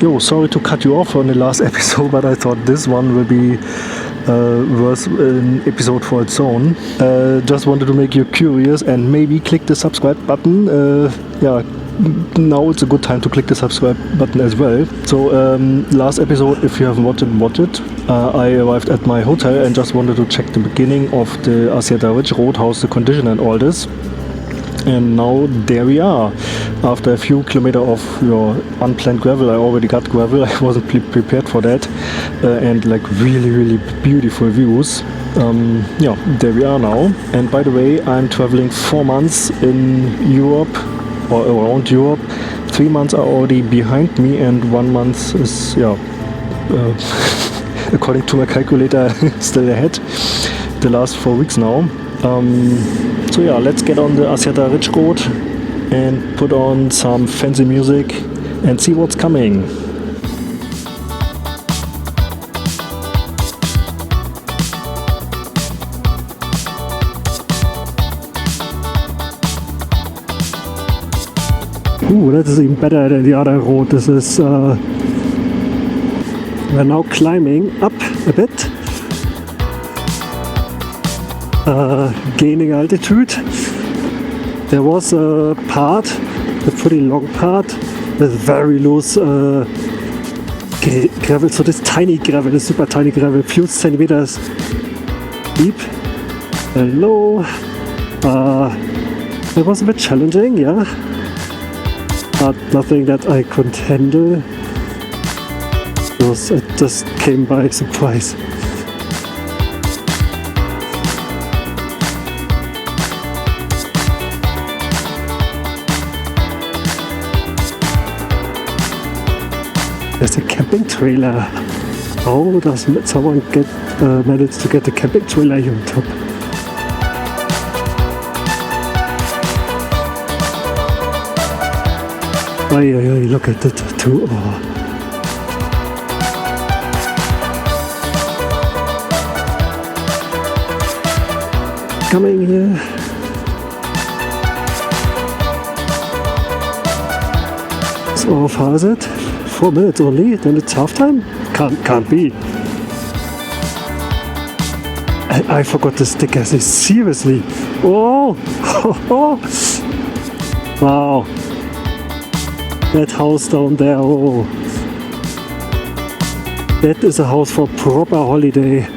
Yo, sorry to cut you off on the last episode, but I thought this one will be worth an episode for its own. Just wanted to make you curious and maybe click the subscribe button. Now it's a good time to click the subscribe button as well. So last episode, if you haven't watched it, I arrived at my hotel and just wanted to check the beginning of the Assietta Ridge Road, how's the condition and all this. And now there we are. After a few kilometers of unplanned gravel, I already got gravel. I wasn't prepared for that, and like really beautiful views. There we are now. And by the way, I'm traveling 4 months in Europe or around Europe. 3 months are already behind me, and 1 month is according to my calculator still ahead. The last 4 weeks now. So yeah, let's get on the Assietta Ridge Road and put on some fancy music and see what's coming. Ooh, that is even better than the other road. This is we're now climbing up a bit. Gaining altitude. There was a part, a pretty long part, with very loose gravel. So this tiny gravel, this super tiny gravel, few centimeters deep and low. It was a bit challenging, yeah, but nothing that I couldn't handle. It just came by surprise. There's a camping trailer. Oh, does someone manage to get the camping trailer here on top? Oh, look at it too. Oh. Coming here. So how far is it? 4 minutes only, then it's halftime? Can't be. I forgot the stickers, seriously. Oh! Wow. That house down there, oh. That is a house for proper holiday.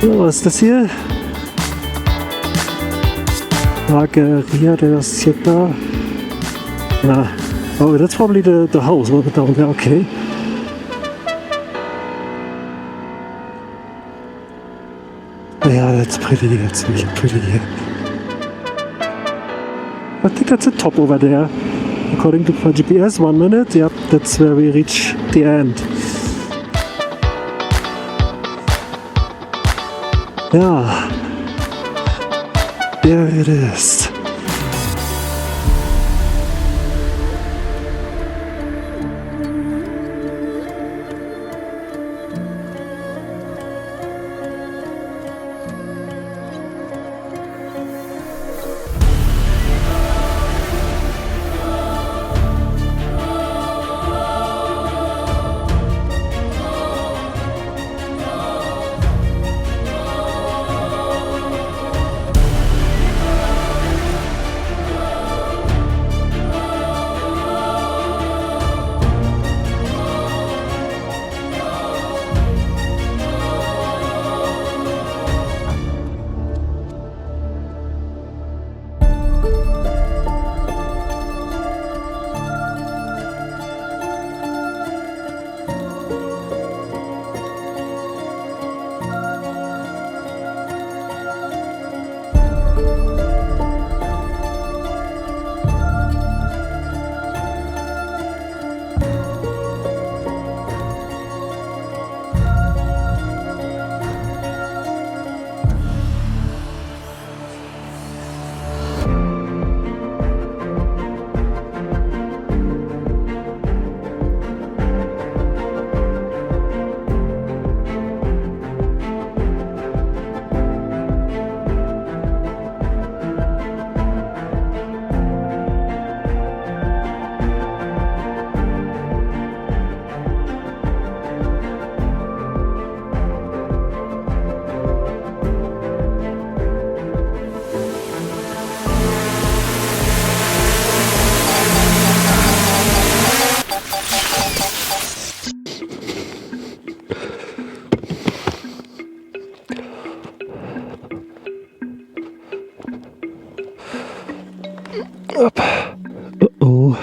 Was ist das hier? Lageria dell'Assietta. Oh, that's probably the house over down there, okay. Yeah, that's pretty, that's really pretty here. I think that's the top over there. According to my GPS, 1 minute, yep, that's where we reach the end. Yeah. There it is. Up. Uh-oh.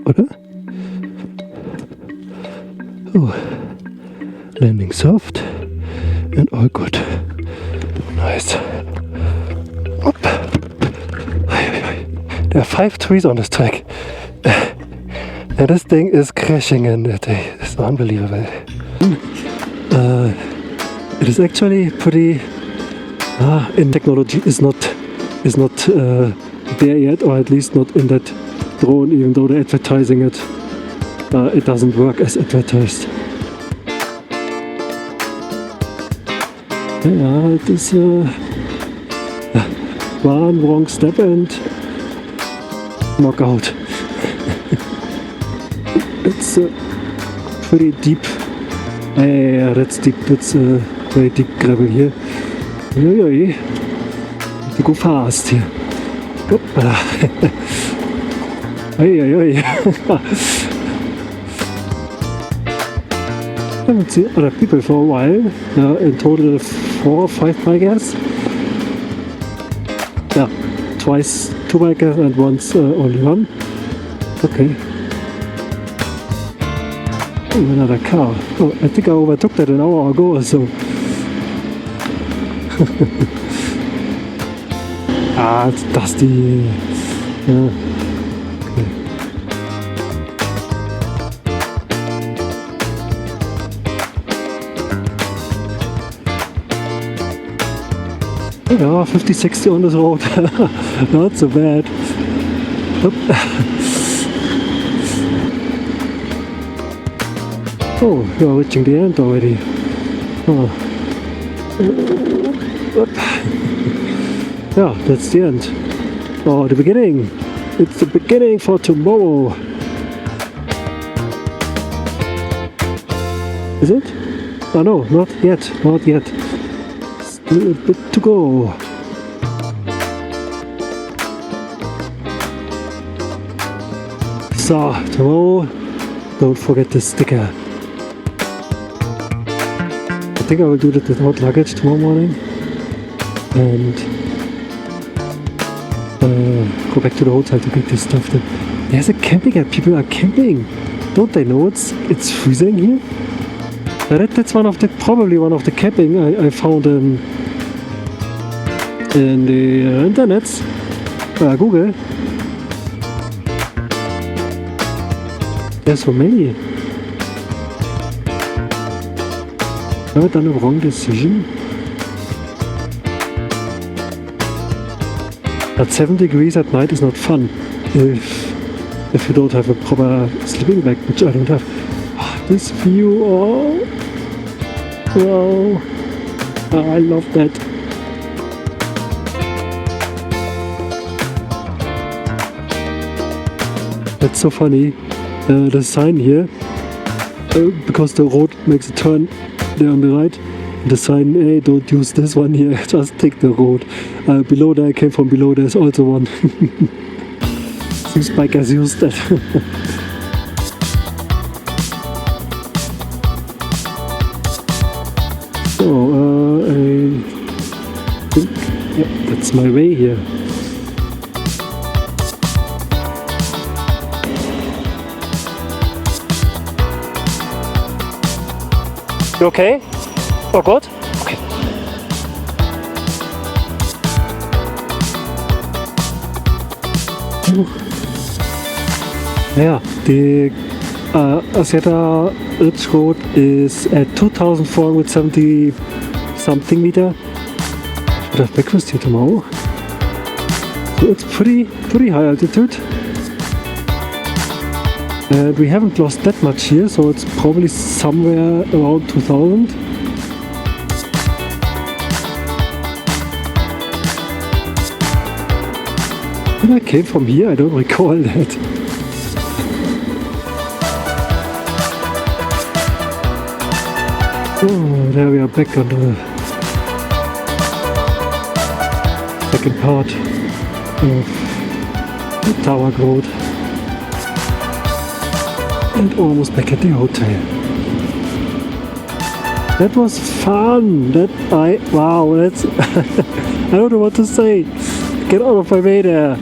Oder? Oh. Landing soft and all good. Nice. Up. There are 5 trees on this track. And this thing is crashing and it's unbelievable. It is actually pretty in technology is not there yet, or at least not in that drone, even though they're advertising it. It doesn't work as advertised. Yeah, it is one wrong step and knockout. It's pretty deep. Yeah, that's deep. That's very deep gravel here. You have to go fast here. Hoppala. I haven't seen other people for a while. In total 4 or 5 bikers. Yeah, twice 2 bikers and once only 1. Okay. Oh, another car. Oh, I think I overtook that an hour ago or so. It's dusty. Yeah. Okay. Yeah, 50, 60 on this road. Not so bad. Oh, we are reaching the end already. Oh. Yeah, that's the end. Oh, the beginning. It's the beginning for tomorrow. Is it? Oh no, not yet. Not yet. Still a bit to go. So, tomorrow, don't forget the sticker. I think I will do that without luggage tomorrow morning and go back to the hotel to get this stuff. There's a camping and people are camping. Don't they know it's freezing here? That's probably one of the camping I found in the internet. Google. There's so many. Have I done a wrong decision? At 7 degrees at night is not fun if you don't have a proper sleeping bag, which I don't have. Oh, this view, oh, wow, I love that. That's so funny. The sign here, because the road makes a turn there on the right. The sign, hey, don't use this one here, just take the road. Below there, I came from below, there's also one. These bikers use that. So, I think, yeah, that's my way here. You okay? Oh, good? Okay. Yeah, the Assietta Ridge Road is at 2,470 something meter. Should have breakfast here tomorrow. So it's pretty high altitude. And we haven't lost that much here, so it's probably somewhere around 2,000. When I came from here, I don't recall that. Oh, there we are back on the second part of the Tower Road. And almost back at the hotel. That was fun. Wow, that's I don't know what to say. Get out of my way there.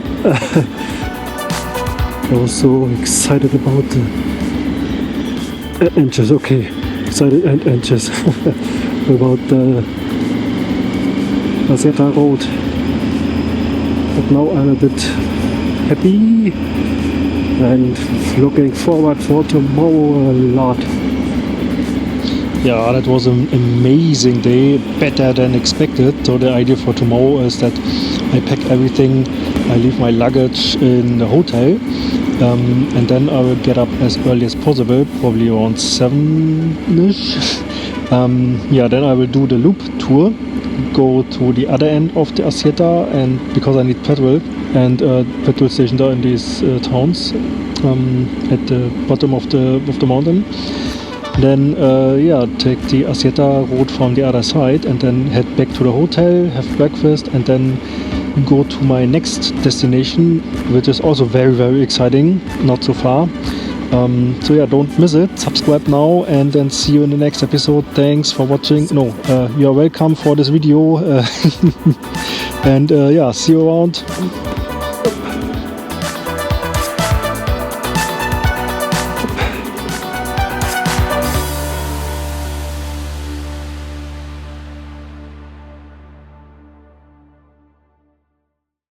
I was so excited about the inches. Okay, excited and inches about the Assietta road. But now I'm a bit happy and looking forward for tomorrow a lot. Yeah, that was an amazing day, better than expected. So the idea for tomorrow is that I pack everything, I leave my luggage in the hotel, and then I will get up as early as possible, probably around 7ish. Yeah, then I will do the loop tour, go to the other end of the Assietta, and because I need petrol and petrol station there in these towns at the bottom of the mountain. Then yeah, take the Assietta road from the other side and then head back to the hotel, have breakfast, and then go to my next destination, which is also very, very exciting, not so far. So yeah, don't miss it. Subscribe now and then see you in the next episode. Thanks for watching. No, you're welcome for this video. And yeah, see you around.